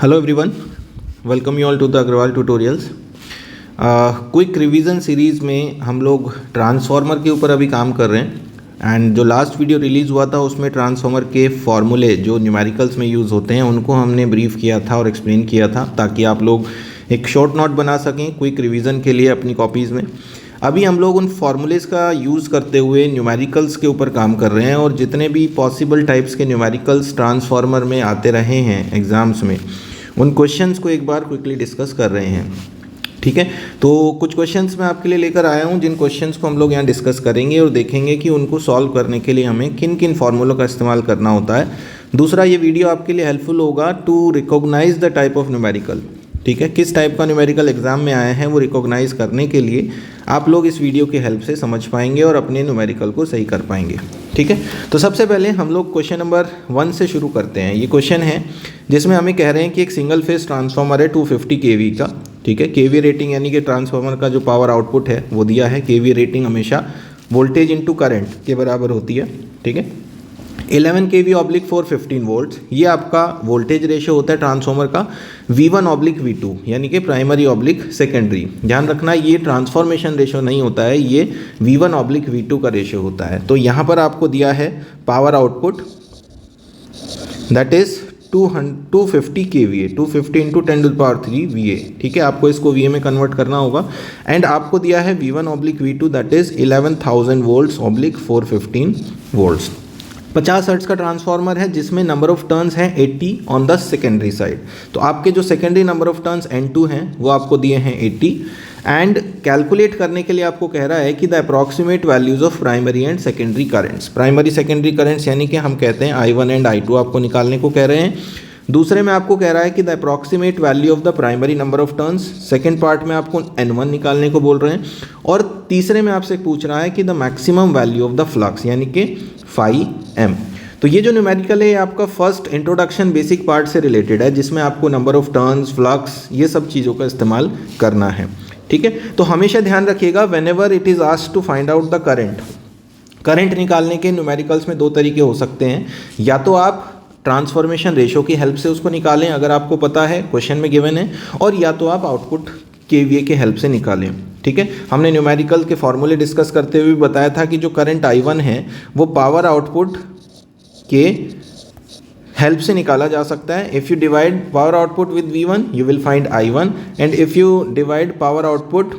Hello everyone, welcome you all to the Agarwal tutorials. Quick revision series में हम लोग transformer के ऊपर अभी काम कर रहे हैं एंड जो लास्ट वीडियो रिलीज़ हुआ था उसमें ट्रांसफार्मर के फॉर्मूले जो न्यूमेरिकल्स में यूज़ होते हैं उनको हमने ब्रीफ किया था और एक्सप्लेन किया था ताकि आप लोग एक शॉर्ट नोट बना सकें क्विक रिवीजन के लिए अपनी कॉपीज़ में। अभी हम लोग उन फार्मूलेज़ का यूज़ करते हुए न्यूमेरिकल्स के ऊपर काम कर रहे हैं और जितने भी पॉसिबल टाइप्स के न्यूमेरिकल्स ट्रांसफार्मर में आते रहे हैं एग्ज़ाम्स में उन क्वेश्चंस को एक बार क्विकली डिस्कस कर रहे हैं। ठीक है, तो कुछ क्वेश्चंस मैं आपके लिए लेकर आया हूं जिन क्वेश्चंस को हम लोग यहाँ डिस्कस करेंगे और देखेंगे कि उनको सॉल्व करने के लिए हमें किन किन फार्मूलों का इस्तेमाल करना होता है। दूसरा, ये वीडियो आपके लिए हेल्पफुल होगा to recognise the type of numerical. ठीक है, किस टाइप का न्यूमेरिकल एग्जाम में आए हैं वो रिकॉग्नाइज करने के लिए आप लोग इस वीडियो की हेल्प से समझ पाएंगे और अपने न्यूमेरिकल को सही कर पाएंगे। ठीक है, तो सबसे पहले हम लोग क्वेश्चन नंबर 1 से शुरू करते हैं। ये क्वेश्चन है जिसमें हमें कह रहे हैं कि एक सिंगल फेज ट्रांसफार्मर है 250 kV का। ठीक है, केवी रेटिंग यानी कि ट्रांसफार्मर का जो पावर आउटपुट है वो दिया है। केवी रेटिंग हमेशा वोल्टेज इंटू करंट के बराबर होती है। ठीक है, 11 kV/415 वोल्ट ये आपका वोल्टेज रेशियो होता है ट्रांसफार्मर का। V1/V2 यानी कि प्राइमरी ऑब्लिक सेकेंडरी। ध्यान रखना, ये ट्रांसफॉर्मेशन रेशियो नहीं होता है, ये V1/V2 का रेशियो होता है। तो यहाँ पर आपको दिया है power output that is 250 kVA, 250 into 10⁻³ VA। ठीक है, आपको इसको VA में कन्वर्ट करना होगा एंड आपको दिया है V1/V2 दैट इज 11,000 वोल्ट्स/415 वोल्ट्स। 50 हर्ट्ज का ट्रांसफार्मर है जिसमें नंबर ऑफ टर्न्स हैं 80 ऑन द सेकेंडरी साइड। तो आपके जो secondary number of turns N2 हैं वो आपको दिए हैं 80 एंड कैलकुलेट करने के लिए आपको कह रहा है कि the approximate values of primary and secondary currents. Primary secondary currents यानी कि हम कहते हैं I1 एंड I2 आपको निकालने को कह रहे हैं। दूसरे में आपको कह रहा है कि the approximate value of the primary number of turns. Second part में आपको N1 निकालने को बोल रहे हैं और तीसरे में आपसे पूछ रहा है कि the maximum value of the flux यानी कि φm। तो ये जो न्यूमेरिकल है आपका फर्स्ट इंट्रोडक्शन बेसिक पार्ट से रिलेटेड है जिसमें आपको नंबर ऑफ टर्न्स, फ्लक्स, ये सब चीज़ों का इस्तेमाल करना है। ठीक है, तो हमेशा ध्यान रखिएगा whenever it is asked to find out the current निकालने के न्यूमेरिकल्स में दो तरीके हो सकते हैं। या तो आप ट्रांसफॉर्मेशन रेशो की हेल्प से उसको निकालें अगर आपको पता है, क्वेश्चन में गिवन है, और या तो आप आउटपुट केवीए के हेल्प से निकालें। ठीक है, हमने न्यूमेरिकल के फॉर्मूले डिस्कस करते हुए बताया था कि जो करंट I1 है वो पावर आउटपुट के हेल्प से निकाला जा सकता है। If you divide power output with V1 you will find I1 and if you divide power output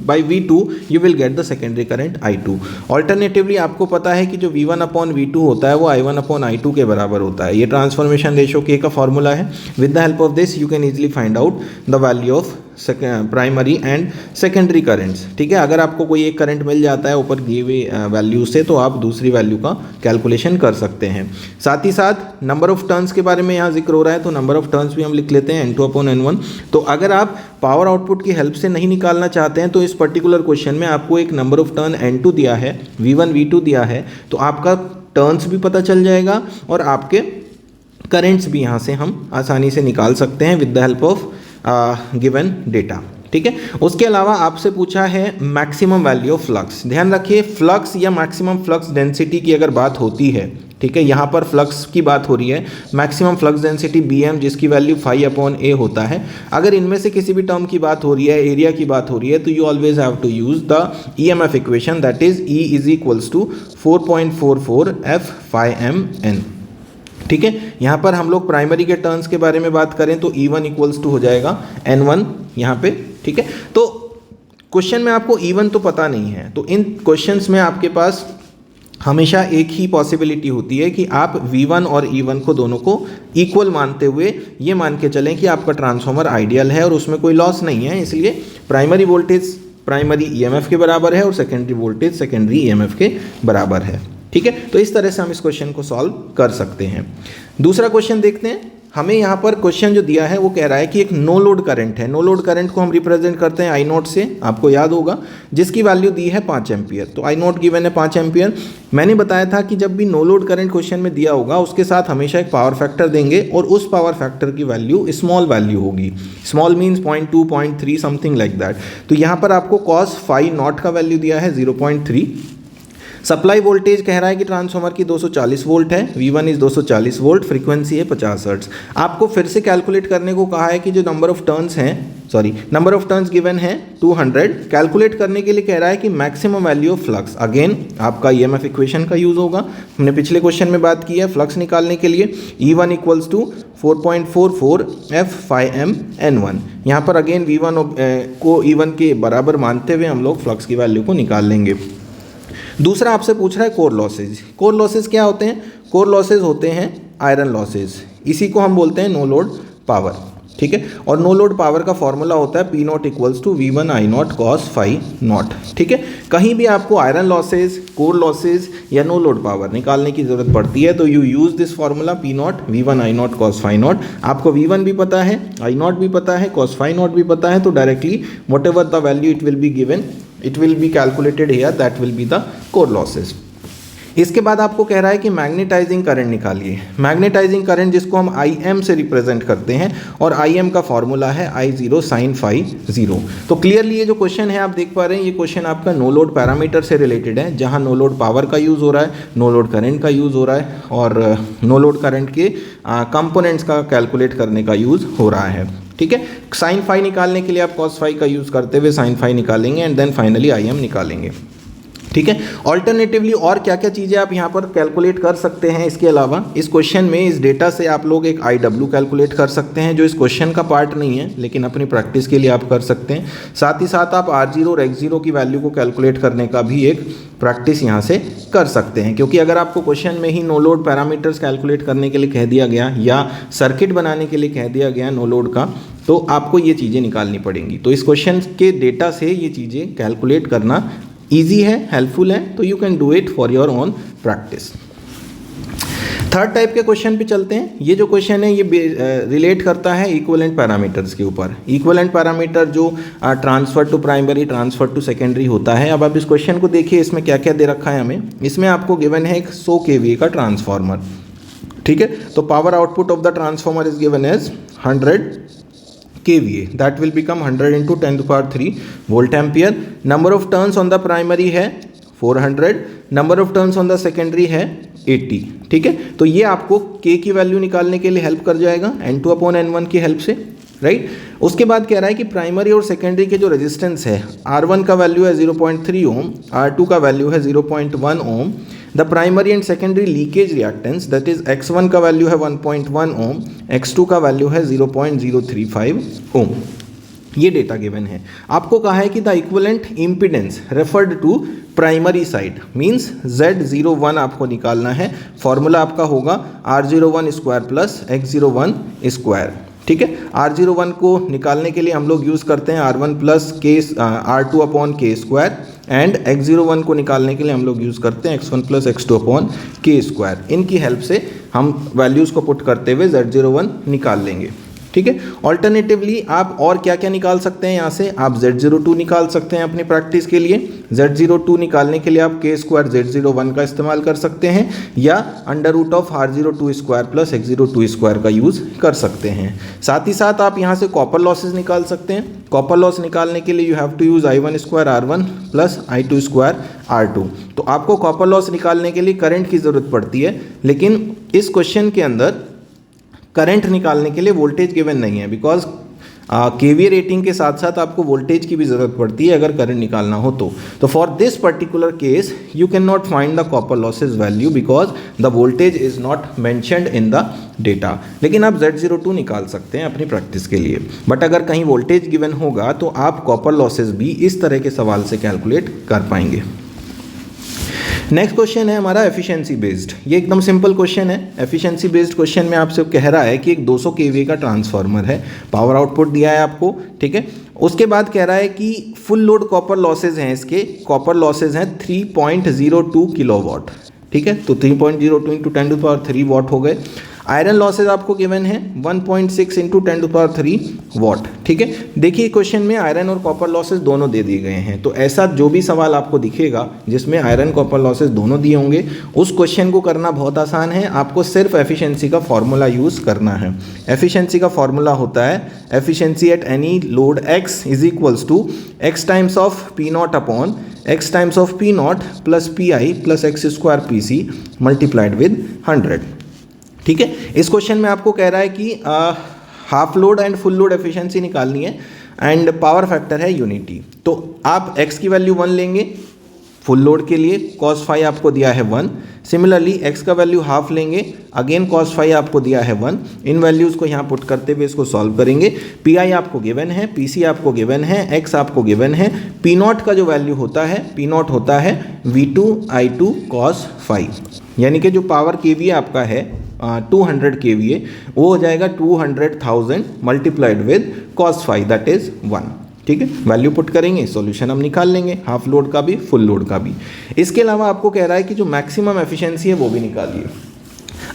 by V2 you will get the secondary current I2। Alternatively आपको पता है कि जो V1/V2 होता है वो I1/I2 के बराबर होता है। ये ट्रांसफॉर्मेशन रेशियो के का फॉर्मूला है। With the help of this you can easily find out the value of primary and secondary currents. ठीक है, अगर आपको कोई एक करंट मिल जाता है ऊपर दिए हुए वैल्यू से तो आप दूसरी वैल्यू का कैलकुलेशन कर सकते हैं। साथ ही साथ नंबर ऑफ टर्न्स के बारे में यहाँ जिक्र हो रहा है तो नंबर ऑफ टर्न्स भी हम लिख लेते हैं N2/N1। तो अगर आप पावर आउटपुट की हेल्प से नहीं निकालना चाहते हैं तो इस पर्टिकुलर क्वेश्चन में आपको एक नंबर ऑफ टर्न N2 दिया है, V1/V2 दिया है, तो आपका टर्न्स भी पता चल जाएगा और आपके करेंट्स भी यहाँ से हम आसानी से निकाल सकते हैं with the help of given data. ठीक है, उसके अलावा आपसे पूछा है मैक्सिमम वैल्यू ऑफ फ्लक्स। ध्यान रखिए, फ्लक्स या मैक्सिमम फ्लक्स डेंसिटी की अगर बात होती है, ठीक है, यहाँ पर फ्लक्स की बात हो रही है, मैक्सिमम फ्लक्स डेंसिटी Bm जिसकी वैल्यू φ/a होता है। अगर इनमें से किसी भी टर्म की बात हो रही है, एरिया की बात हो रही है, तो you always have to use the EMF equation that is E = 4.44 f φmn। ठीक है, यहाँ पर हम लोग प्राइमरी के टर्न्स के बारे में बात करें तो E1 = हो जाएगा N1 यहाँ पे। ठीक है, तो क्वेश्चन में आपको E1 तो पता नहीं है, तो इन क्वेश्चंस में आपके पास हमेशा एक ही पॉसिबिलिटी होती है कि आप V1 और E1 को दोनों को इक्वल मानते हुए ये मान के चलें कि आपका ट्रांसफार्मर आइडियल है और उसमें कोई लॉस नहीं है, इसलिए प्राइमरी वोल्टेज प्राइमरी EMF के बराबर है और सेकेंडरी वोल्टेज सेकेंडरी EMF के बराबर है। ठीक है, तो इस तरह से हम इस क्वेश्चन को सॉल्व कर सकते हैं। दूसरा क्वेश्चन देखते हैं। हमें यहाँ पर क्वेश्चन जो दिया है वो कह रहा है कि एक नो लोड करंट है। नो लोड करंट को हम रिप्रेजेंट करते हैं I0 से, आपको याद होगा, जिसकी वैल्यू दी है 5 एम्पियर। तो I0 गिवन है 5 एम्पियर। मैंने बताया था कि जब भी नो लोड करंट क्वेश्चन में दिया होगा उसके साथ हमेशा एक पावर फैक्टर देंगे और उस पावर फैक्टर की वैल्यू स्मॉल वैल्यू होगी। Small means 0.2, 0.3 something like that. तो यहाँ पर आपको cos φ0 का वैल्यू दिया है 0.3। सप्लाई वोल्टेज कह रहा है कि ट्रांसफार्मर की 240 वोल्ट है, V1 इज 240 वोल्ट, फ्रीक्वेंसी है 50 हर्ट्ज। आपको फिर से कैलकुलेट करने को कहा है कि जो नंबर ऑफ टर्न्स गिवन है 200, कैलकुलेट करने के लिए कह रहा है कि maximum value of flux. Again आपका ईएमएफ इक्वेशन का यूज होगा, हमने पिछले क्वेश्चन में बात की है। फ्लक्स निकालने के लिए E1 equals to 4.44 F5M N1। यहाँ पर अगेन V1 को E1 के बराबर मानते हुए हम लोग फ्लक्स की वैल्यू को निकाल लेंगे। दूसरा आपसे पूछ रहा है कोर लॉसेज। कोर लॉसेज क्या होते हैं? कोर लॉसेज होते हैं आयरन लॉसेज, इसी को हम बोलते हैं नो लोड पावर, ठीक है। और नो लोड पावर का फॉर्मूला होता है P0 equals to V1 I0 cos phi not, ठीक है। कहीं भी आपको आयरन लॉसेज, कोर लॉसेज या नो लोड पावर निकालने की जरूरत पड़ती है तो you use this formula P0 V1 I0 cos phi not. आपको V1 भी पता है, I0 भी पता है, cos phi नॉट भी पता है, तो directly what ever the value it will be given, it will be calculated here, that will be the core losses. इसके बाद आपको कह रहा है कि मैग्नेटाइजिंग करंट निकालिए। मैग्नेटाइजिंग करंट जिसको हम IM से रिप्रेजेंट करते हैं, और IM का फॉर्मूला है I0 sin phi 0। तो क्लियरली ये जो क्वेश्चन है आप देख पा रहे हैं, ये क्वेश्चन आपका नो लोड पैरामीटर से रिलेटेड है, जहां नो लोड पावर का यूज़ हो रहा है, नो लोड करंट का यूज़ हो रहा है, और नो लोड करंट के कंपोनेंट्स का कैलकुलेट करने का यूज़ हो रहा है, ठीक है। साइन फाई निकालने के लिए आप cos phi का यूज़ करते हुए साइन फाई निकालेंगे एंड देन फाइनली IM निकालेंगे, ठीक है। ऑल्टरनेटिवली और क्या क्या चीज़ें आप यहाँ पर कैलकुलेट कर सकते हैं इसके अलावा? इस क्वेश्चन में इस डेटा से आप लोग एक IW कैलकुलेट कर सकते हैं, जो इस क्वेश्चन का पार्ट नहीं है लेकिन अपनी प्रैक्टिस के लिए आप कर सकते हैं। साथ ही साथ आप R0 और X0 की वैल्यू को कैलकुलेट करने का भी एक प्रैक्टिस यहाँ से कर सकते हैं, क्योंकि अगर आपको क्वेश्चन में ही नो लोड पैरामीटर्स कैलकुलेट करने के लिए कह दिया गया या सर्किट बनाने के लिए कह दिया गया नो लोड का, तो आपको ये चीज़ें निकालनी पड़ेंगी। तो इस क्वेश्चन के डेटा से ये चीज़ें कैलकुलेट करना ईजी है, हेल्पफुल है, तो you can do it for your own practice. Third type के क्वेश्चन पे चलते हैं। ये जो क्वेश्चन है ये रिलेट करता है इक्विवेलेंट पैरामीटर्स के ऊपर। इक्विवेलेंट पैरामीटर जो transfer to primary, transfer to secondary होता है। अब आप इस क्वेश्चन को देखिए, इसमें क्या क्या दे रखा है हमें। इसमें आपको गिवन है एक 100 kVA का ट्रांसफार्मर, ठीक है। तो power output of the transformer is given as 100 kVA, that will become 100 into 10 to the power 3 volt ampere. Number of turns on the primary है 400, number of turns on the secondary है 80, ठीक है। तो ये आपको K की value निकालने के लिए हेल्प कर जाएगा N2/N1 की हेल्प से, राइट। उसके बाद कह रहा है कि प्राइमरी और सेकेंडरी के जो रेजिस्टेंस है, R1 का वैल्यू है 0.3 ओम, R2 का वैल्यू है 0.1 ohm. The primary and secondary leakage reactance that is X1 का वैल्यू है 1.1 ओम, X2 का वैल्यू है 0.035 ओम। ये डेटा गिवन है। आपको कहा है कि the equivalent impedance referred to primary side means Z01 आपको निकालना है। फॉर्मूला आपका होगा R01 square plus X01 square, ठीक है। R01 को निकालने के लिए हम लोग यूज़ करते हैं R1 plus R2/K square, and X01 को निकालने के लिए हम लोग यूज़ करते हैं X1 प्लस X2/K स्क्वायर। इनकी हेल्प से हम वैल्यूज़ को पुट करते हुए Z01 निकाल लेंगे, ठीक है। ऑल्टरनेटिवली आप और क्या क्या निकाल सकते हैं यहाँ से? आप Z02 निकाल सकते हैं अपनी प्रैक्टिस के लिए। Z02 निकालने के लिए आप K स्क्वायर Z01 का इस्तेमाल कर सकते हैं, या under root of R02 square plus X02 square का यूज़ कर सकते हैं। साथ ही साथ आप यहाँ से कॉपर लॉसेज निकाल सकते हैं। कॉपर लॉस निकालने के लिए you have to use I1 square R1 plus I2 square R2। तो आपको कॉपर लॉस निकालने के लिए करंट की ज़रूरत पड़ती है, लेकिन इस क्वेश्चन के अंदर करंट निकालने के लिए वोल्टेज गिवन नहीं है, बिकॉज केवीए रेटिंग के साथ साथ आपको वोल्टेज की भी ज़रूरत पड़ती है अगर करंट निकालना हो तो for this particular case you can not find the copper losses value because the voltage is not mentioned in the data. लेकिन आप Z02 निकाल सकते हैं अपनी प्रैक्टिस के लिए। बट अगर कहीं वोल्टेज गिवन होगा तो आप कॉपर लॉसेज भी इस तरह के सवाल से कैलकुलेट कर पाएंगे। नेक्स्ट क्वेश्चन है हमारा एफिशिएंसी बेस्ड। ये एकदम सिंपल क्वेश्चन है। एफिशिएंसी बेस्ड क्वेश्चन में आपसे कह रहा है कि एक 200 kVA का ट्रांसफार्मर है, पावर आउटपुट दिया है आपको, ठीक है। उसके बाद कह रहा है कि फुल लोड कॉपर लॉसेज हैं, इसके कॉपर लॉसेज हैं 3.02 किलोवाट, ठीक है। तो 3.02 × 10⁻³ वॉट हो गए। आयरन लॉसेज आपको गिवन है 1.6 इंटू 10⁻³ वॉट, ठीक है। देखिए क्वेश्चन में आयरन और कॉपर लॉसेज दोनों दे दिए गए हैं, तो ऐसा जो भी सवाल आपको दिखेगा जिसमें आयरन कॉपर लॉसेज दोनों दिए होंगे, उस क्वेश्चन को करना बहुत आसान है। आपको सिर्फ एफिशिएंसी का फॉर्मूला यूज़ करना है। एफिशिएंसी का फॉर्मूला होता है efficiency at any load x is equals to x times of P not upon x times of P not plus P I plus x² PC multiplied with 100, ठीक है। इस question में आपको कह रहा है कि half load and full load efficiency निकालनी है एंड पावर फैक्टर है यूनिटी। तो आप x की वैल्यू 1 लेंगे फुल लोड के लिए, cos फाई आपको दिया है 1। सिमिलरली x का वैल्यू हाफ लेंगे, अगेन cos फाई आपको दिया है 1। इन वैल्यूज़ को यहाँ पुट करते हुए इसको सॉल्व करेंगे। पी आई आपको गिवन है, पी सी आपको गिवन है, x आपको गिवन है। पी नॉट का जो वैल्यू होता है, पी नॉट होता है V2I2 cos फाई, यानी कि जो पावर KVA आपका है 200 KVA, वो हो जाएगा 200,000 multiplied with cos phi that is 1, ठीक है। वैल्यू पुट करेंगे, सॉल्यूशन हम निकाल लेंगे, हाफ लोड का भी फुल लोड का भी। इसके अलावा आपको कह रहा है कि जो मैक्सिमम एफिशिएंसी है वो भी निकालिए।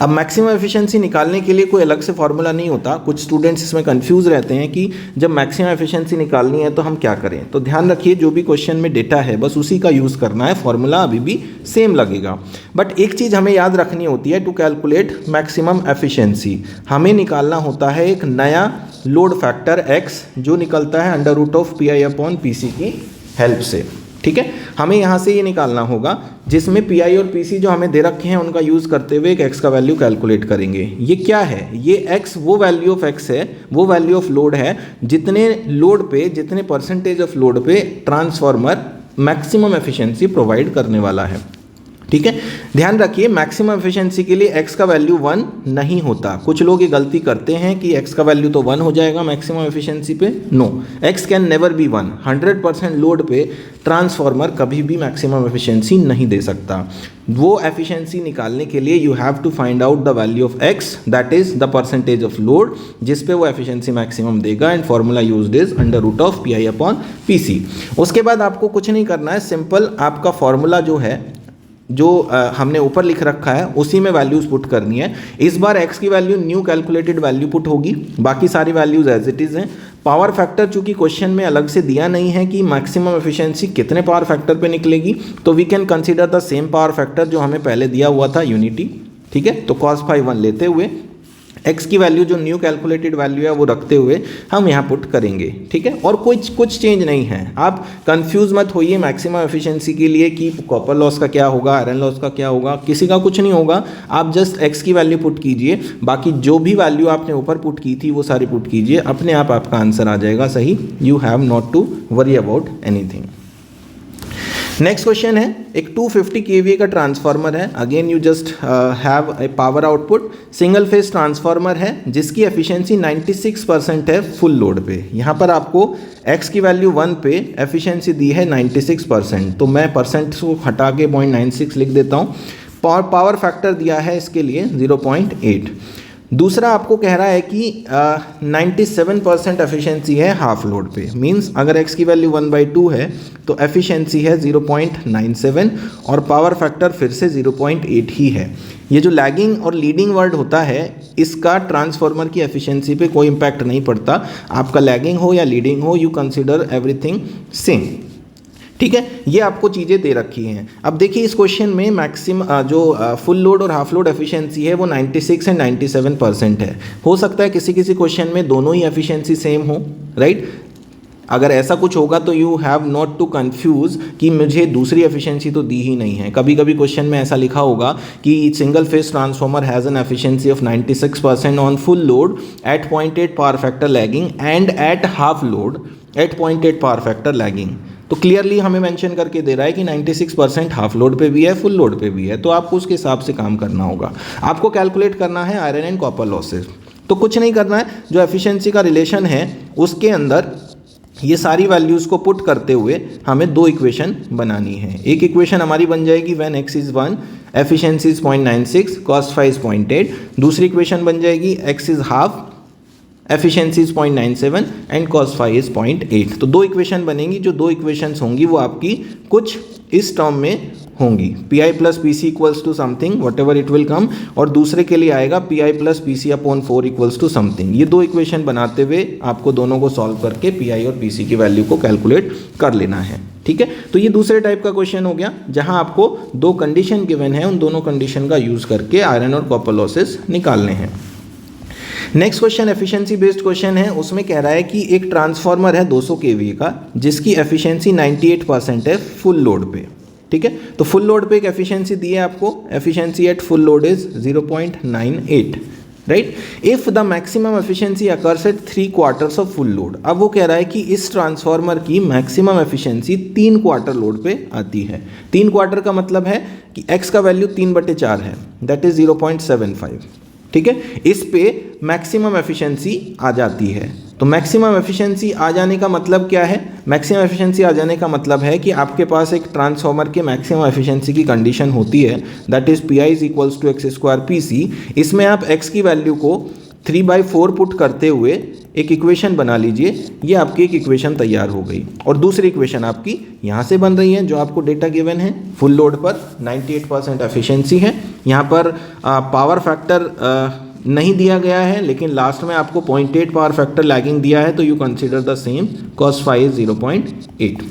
अब मैक्सिमम एफिशिएंसी निकालने के लिए कोई अलग से फॉर्मूला नहीं होता। कुछ स्टूडेंट्स इसमें कंफ्यूज रहते हैं कि जब मैक्सिमम एफिशिएंसी निकालनी है तो हम क्या करें। तो ध्यान रखिए जो भी क्वेश्चन में डेटा है बस उसी का यूज़ करना है, फॉर्मूला अभी भी सेम लगेगा। बट एक चीज़ हमें याद रखनी होती है, टू कैलकुलेट मैक्सिमम एफिशिएंसी हमें निकालना होता है एक नया लोड फैक्टर x जो निकलता है √PI/PC की हेल्प से, ठीक है। हमें यहाँ से ये निकालना होगा जिसमें PI और PC जो हमें दे रखे हैं उनका यूज़ करते हुए एक x का वैल्यू कैलकुलेट करेंगे। ये क्या है, ये x वो वैल्यू ऑफ x है, वो वैल्यू ऑफ लोड है जितने लोड पे, जितने परसेंटेज ऑफ लोड पे ट्रांसफार्मर मैक्सिमम एफिशिएंसी प्रोवाइड करने वाला है, ठीक है। ध्यान रखिए मैक्सिमम एफिशिएंसी के लिए x का वैल्यू 1 नहीं होता। कुछ लोग ये गलती करते हैं कि x का वैल्यू तो 1 हो जाएगा मैक्सिमम एफिशिएंसी पे। No, x can never be 1। 100% load पे ट्रांसफार्मर कभी भी मैक्सिमम एफिशिएंसी नहीं दे सकता। वो एफिशिएंसी निकालने के लिए you have to find out the value of x that is the percentage of load जिस पे वो एफिशिएंसी मैक्सिमम देगा and formula used is √PI/PC। उसके बाद आपको कुछ नहीं करना है, सिंपल आपका फॉर्मूला जो है जो हमने ऊपर लिख रखा है उसी में वैल्यूज पुट करनी है। इस बार x की value new calculated value put होगी, बाकी सारी वैल्यूज एज इट इज़ हैं। पावर फैक्टर चूंकि क्वेश्चन में अलग से दिया नहीं है कि मैक्सिमम एफिशिएंसी कितने पावर फैक्टर पे निकलेगी, तो we can consider the same power factor जो हमें पहले दिया हुआ था यूनिटी, ठीक है। तो cos फाई 1 लेते हुए x की वैल्यू जो न्यू कैलकुलेटेड वैल्यू है वो रखते हुए हम यहाँ पुट करेंगे, ठीक है। और कुछ चेंज नहीं है, आप कंफ्यूज मत होइए मैक्सिमम एफिशिएंसी के लिए कि कॉपर लॉस का क्या होगा, आयरन लॉस का क्या होगा, किसी का कुछ नहीं होगा। आप जस्ट x की वैल्यू पुट कीजिए, बाकी जो भी वैल्यू आपने ऊपर पुट की थी वो सारी पुट कीजिए, अपने आप आपका आंसर आ जाएगा सही। You have not to worry about anything. Next question है, एक 250 kVA का ट्रांसफार्मर है। Again you just have a power output, single phase transformer है जिसकी एफिशिएंसी 96% है फुल लोड पे। यहाँ पर आपको x की वैल्यू 1 पे एफिशिएंसी दी है 96%, तो मैं परसेंट को हटा के 0.96 लिख देता हूँ। पावर फैक्टर दिया है इसके लिए 0.8। दूसरा आपको कह रहा है कि 97% एफिशिएंसी है हाफ लोड पे, मींस अगर x की वैल्यू 1/2 है तो एफिशिएंसी है 0.97 और पावर फैक्टर फिर से 0.8 ही है। ये जो लैगिंग और लीडिंग वर्ड होता है इसका ट्रांसफार्मर की एफिशिएंसी पे कोई इम्पैक्ट नहीं पड़ता। आपका लैगिंग हो या लीडिंग हो, यू कंसिडर एवरीथिंग सेम, ठीक है। ये आपको चीज़ें दे रखी हैं। अब देखिए इस क्वेश्चन में मैक्सिमम जो फुल लोड और हाफ लोड एफिशिएंसी है वो 96 एंड 97% है। हो सकता है किसी किसी क्वेश्चन में दोनों ही एफिशिएंसी सेम हो, राइट। अगर ऐसा कुछ होगा तो you have not to confuse कि मुझे दूसरी एफिशिएंसी तो दी ही नहीं है। कभी कभी क्वेश्चन में ऐसा लिखा होगा कि single phase transformer has an efficiency of 96% on full load at 0.8 power factor lagging and eight half load at 0.8 power factor lagging. तो क्लियरली हमें मेंशन करके दे रहा है कि 96% हाफ लोड पे भी है, फुल लोड पे भी है, तो आपको उसके हिसाब से काम करना होगा। आपको कैलकुलेट करना है आयरन एंड कॉपर लॉसेज। तो कुछ नहीं करना है, जो एफिशिएंसी का रिलेशन है उसके अंदर ये सारी वैल्यूज़ को पुट करते हुए हमें दो इक्वेशन बनानी है। एक इक्वेशन हमारी बन जाएगी when x is 1 efficiency is 0.96 cos phi is 0.8। दूसरी इक्वेशन बन जाएगी x is half efficiency is 0.97 and cos phi is 0.8। तो दो इक्वेशन बनेंगी, जो दो इक्वेशंस होंगी वो आपकी कुछ इस टर्म में होंगी, P I plus P C equals to something whatever it will come, और दूसरे के लिए आएगा P I plus P C upon 4 equals to something. ये दो इक्वेशन बनाते हुए आपको दोनों को सॉल्व करके पी आई और पी सी की वैल्यू को कैलकुलेट कर लेना है। ठीक है, तो ये दूसरे टाइप का क्वेश्चन हो गया जहां आपको दो कंडीशन गिवन है, उन दोनों कंडीशन का यूज करके आयरन और कॉपर लॉसेस निकालने हैं। Next question efficiency based question है। उसमें कह रहा है कि एक ट्रांसफार्मर है 200 kVA का जिसकी एफिशिएंसी 98% है फुल लोड पे। ठीक है, तो फुल लोड पे एक एफिशिएंसी दी है आपको, efficiency at full load is 0.98, right. If the maximum efficiency occurs at 3/4 of full load. अब वो कह रहा है कि इस ट्रांसफार्मर की मैक्सिमम एफिशिएंसी 3/4 लोड पे आती है। 3/4 का मतलब है कि x का वैल्यू 3/4 है, दैट इज 0.75। ठीक है, इस पे मैक्सिमम एफिशिएंसी आ जाती है। तो मैक्सिमम एफिशिएंसी आ जाने का मतलब क्या है? मैक्सिमम एफिशिएंसी आ जाने का मतलब है कि आपके पास एक ट्रांसफार्मर के मैक्सिमम एफिशिएंसी की कंडीशन होती है, that is P I is equals to X square P C. इसमें आप x की वैल्यू को 3/4 पुट करते हुए एक इक्वेशन बना लीजिए, ये आपकी एक इक्वेशन तैयार हो गई। और दूसरी इक्वेशन आपकी यहाँ से बन रही है, जो आपको डेटा गिवन है, फुल लोड पर 98% एफिशिएंसी है। यहाँ पर पावर फैक्टर नहीं दिया गया है, लेकिन लास्ट में आपको 0.8 पावर फैक्टर लैगिंग दिया है, तो you consider the same, cos phi is 0.8।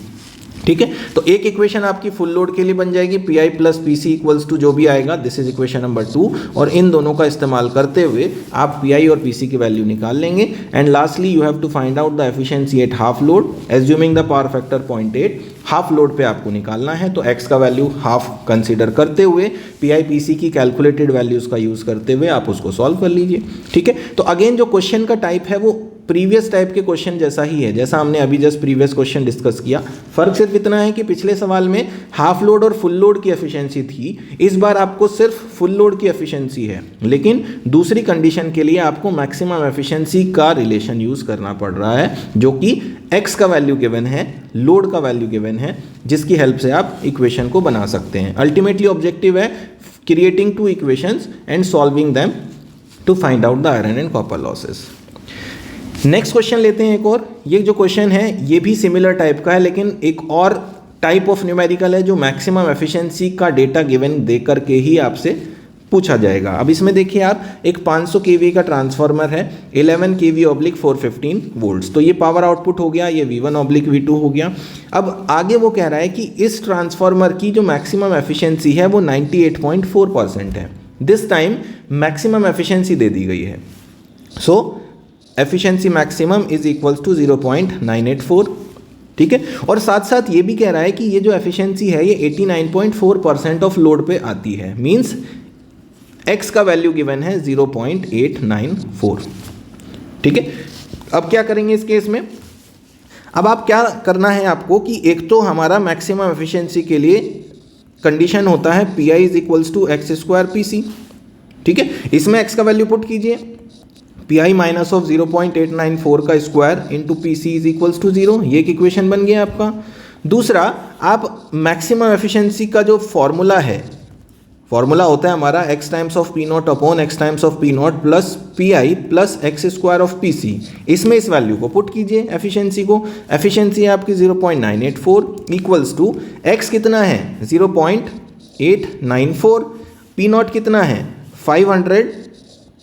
ठीक है, तो एक इक्वेशन आपकी फुल लोड के लिए बन जाएगी, P I plus P C equals to जो भी आएगा, दिस इज इक्वेशन नंबर 2। और इन दोनों का इस्तेमाल करते हुए आप पी आई और पी सी की वैल्यू निकाल लेंगे। And lastly you have to find out the efficiency at half load, assuming the power factor 0.8। Half load पे आपको निकालना है, तो x का वैल्यू हाफ कंसीडर करते हुए पी आई पी सी की कैलकुलेटेड वैल्यूज़ का यूज़ करते हुए आप उसको सॉल्व कर लीजिए। ठीक है, तो अगेन जो क्वेश्चन का टाइप है वो प्रीवियस टाइप के क्वेश्चन जैसा ही है, जैसा हमने अभी जस्ट प्रीवियस क्वेश्चन डिस्कस किया। फर्क सिर्फ इतना है कि पिछले सवाल में हाफ लोड और फुल लोड की एफिशिएंसी थी, इस बार आपको सिर्फ फुल लोड की एफिशिएंसी है, लेकिन दूसरी कंडीशन के लिए आपको मैक्सिमम एफिशिएंसी का रिलेशन यूज करना पड़ रहा है, जो कि x का वैल्यू गिवन है, लोड का वैल्यू गिवन है, जिसकी हेल्प से आप इक्वेशन को बना सकते हैं। अल्टीमेटली ऑब्जेक्टिव है creating two equations and solving them to find out the iron and copper losses. Next question लेते हैं एक और। ये जो क्वेश्चन है ये भी सिमिलर टाइप का है, लेकिन एक और टाइप ऑफ न्यूमेरिकल है जो मैक्सिमम एफिशिएंसी का डेटा गिवन दे करके ही आपसे पूछा जाएगा। अब इसमें देखिए आप, एक 500 kVA का ट्रांसफार्मर है, 11 kV/415 वोल्ट्स, तो ये पावर आउटपुट हो गया, ये V1/V2 हो गया। अब आगे वो कह रहा है कि इस ट्रांसफार्मर की जो मैक्सिमम एफिशिएंसी है वो 98.4% है। दिस टाइम मैक्सिमम एफिशिएंसी दे दी गई है, so efficiency maximum is equals to 0.984। ठीक है, और साथ साथ ये भी कह रहा है कि ये जो एफिशिएंसी है ये 89.4% ऑफ लोड पे आती है, मींस x का वैल्यू गिवन है 0.894। ठीक है, अब क्या करेंगे इस केस में? अब आप क्या करना है आपको कि एक तो हमारा मैक्सिमम एफिशिएंसी के लिए कंडीशन होता है P I is equals to X square P C. ठीक है, इसमें x का वैल्यू पुट कीजिए, पी आई माइनस ऑफ 0.894 का square into P C is equals to 0, ये एक इक्वेशन बन गया आपका। दूसरा, आप मैक्सिमम एफिशिएंसी का जो फॉर्मूला है, फॉर्मूला होता है हमारा x times of P not upon x times of P not plus P I plus X square of P C. इसमें इस वैल्यू को पुट कीजिए, एफिशिएंसी को। एफिशिएंसी आपकी 0.984 इक्वल्स टू x कितना है 0.894, पी नॉट कितना है 500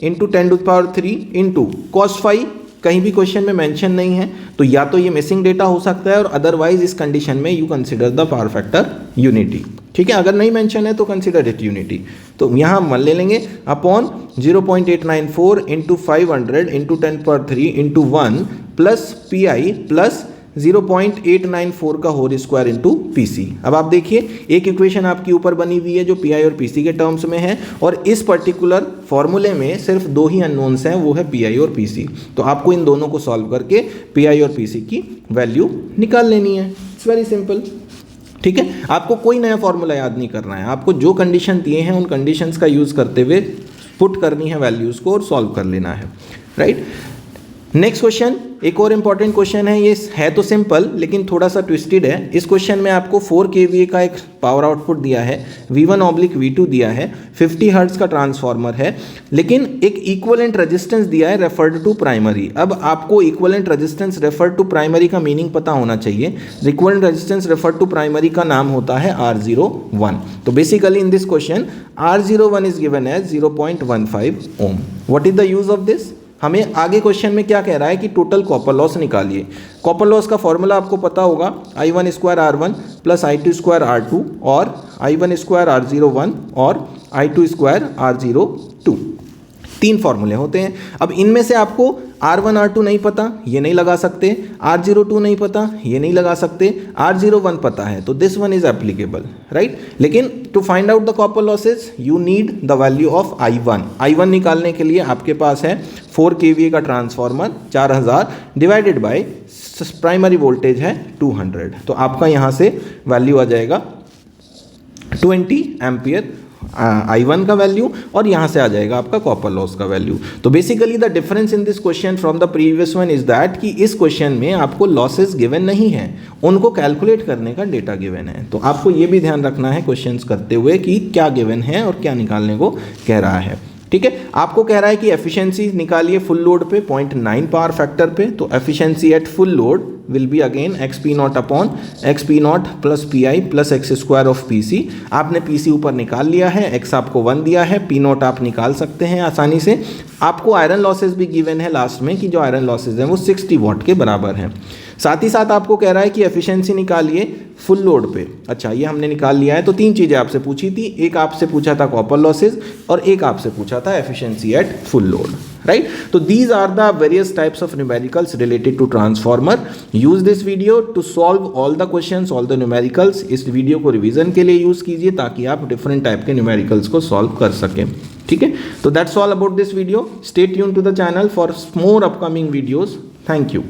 इंटू 10³ इंटू cos phi, कहीं भी क्वेश्चन में मेंशन नहीं है, तो या तो ये मिसिंग डेटा हो सकता है, और अदरवाइज इस कंडीशन में you consider the power factor unity. ठीक है, अगर नहीं मेंशन है तो कंसिडर इट यूनिटी। तो यहाँ हम ले लेंगे upon 0.894 into 500 into 10³ into 1 plus P I plus 0.894 का whole square into P C. अब आप देखिए, एक इक्वेशन आपकी ऊपर बनी हुई है जो पी आई और पी सी के टर्म्स में है, और इस पर्टिकुलर फॉर्मूले में सिर्फ दो ही अननोन्स हैं, वो है पी आई और पी सी। तो आपको इन दोनों को सॉल्व करके पी आई और पी सी की वैल्यू निकाल लेनी है। It's very simple. ठीक है, आपको कोई नया फॉर्मूला याद नहीं करना है, आपको जो कंडीशन दिए हैं उन कंडीशंस का यूज़ करते हुए पुट करनी है वैल्यूज़ को और सॉल्व कर लेना है, राइट। नेक्स्ट क्वेश्चन, एक और इंपॉर्टेंट क्वेश्चन है, ये है तो सिंपल लेकिन थोड़ा सा ट्विस्टेड है। इस क्वेश्चन में आपको 4 kVA का एक पावर आउटपुट दिया है, V1/V2 दिया है, 50 हर्ट्ज का ट्रांसफार्मर है, लेकिन एक इक्विवेलेंट रेजिस्टेंस दिया है रेफर्ड टू प्राइमरी। अब आपको equivalent resistance referred to primary का मीनिंग पता होना चाहिए। Equivalent resistance referred to primary का नाम होता है R01। तो basically in this question R01 is given as 0.15 ohm. What is the use of this? हमें आगे क्वेश्चन में क्या कह रहा है कि टोटल कॉपर लॉस निकालिए। कॉपर लॉस का फॉर्मूला आपको पता होगा, I1² R1 plus I2² R2 और I1² R01 और I2² R02, 3 फॉर्मूले होते हैं। अब इनमें से आपको R1 R2 नहीं पता, ये नहीं लगा सकते, R02 नहीं पता, ये नहीं लगा सकते, R01 पता है, तो this one is applicable, right. लेकिन to find out the copper losses you need the value of I1 निकालने के लिए आपके पास है 4 kVA का transformer 4000 divided by primary voltage है 200, तो आपका यहाँ से वैल्यू आ जाएगा 20 एम्पियर I1 का वैल्यू, और यहाँ से आ जाएगा आपका कॉपर लॉस का वैल्यू। तो basically the difference in this question from the previous one is that कि इस क्वेश्चन में आपको लॉसेस गिवन नहीं है, उनको कैलकुलेट करने का डेटा गिवन है। तो आपको ये भी ध्यान रखना है क्वेश्चंस करते हुए कि क्या गिवन है और क्या निकालने को कह रहा है, ठीक है। आपको कह रहा है कि एफिशिएंसी निकालिए फुल लोड पे 0.9 पावर फैक्टर पे, तो efficiency at full load will be again XP0 upon XP0 plus PI plus x² of PC। आपने PC ऊपर निकाल लिया है, X आपको 1 दिया है, P0 आप निकाल सकते हैं आसानी से। आपको आयरन लॉसेज भी गिवन है लास्ट में कि जो आयरन लॉसेज हैं वो 60 वॉट के बराबर हैं। साथ ही साथ आपको कह रहा है कि एफिशिएंसी निकालिए फुल लोड पे। अच्छा, ये हमने निकाल लिया है। तो 3 चीज़ें आपसे पूछी थी, एक आपसे पूछा था कॉपर लॉसेज और एक आपसे पूछा था efficiency at full load, right. तो these are the various types of numericals related to transformer. Use this video to solve all the questions, all the numericals. इस वीडियो को रिवीजन के लिए यूज कीजिए ताकि आप डिफरेंट टाइप के numericals को सॉल्व कर सकें, ठीक है। तो that's all about this video. Stay tune to the channel for more upcoming videos. Thank you.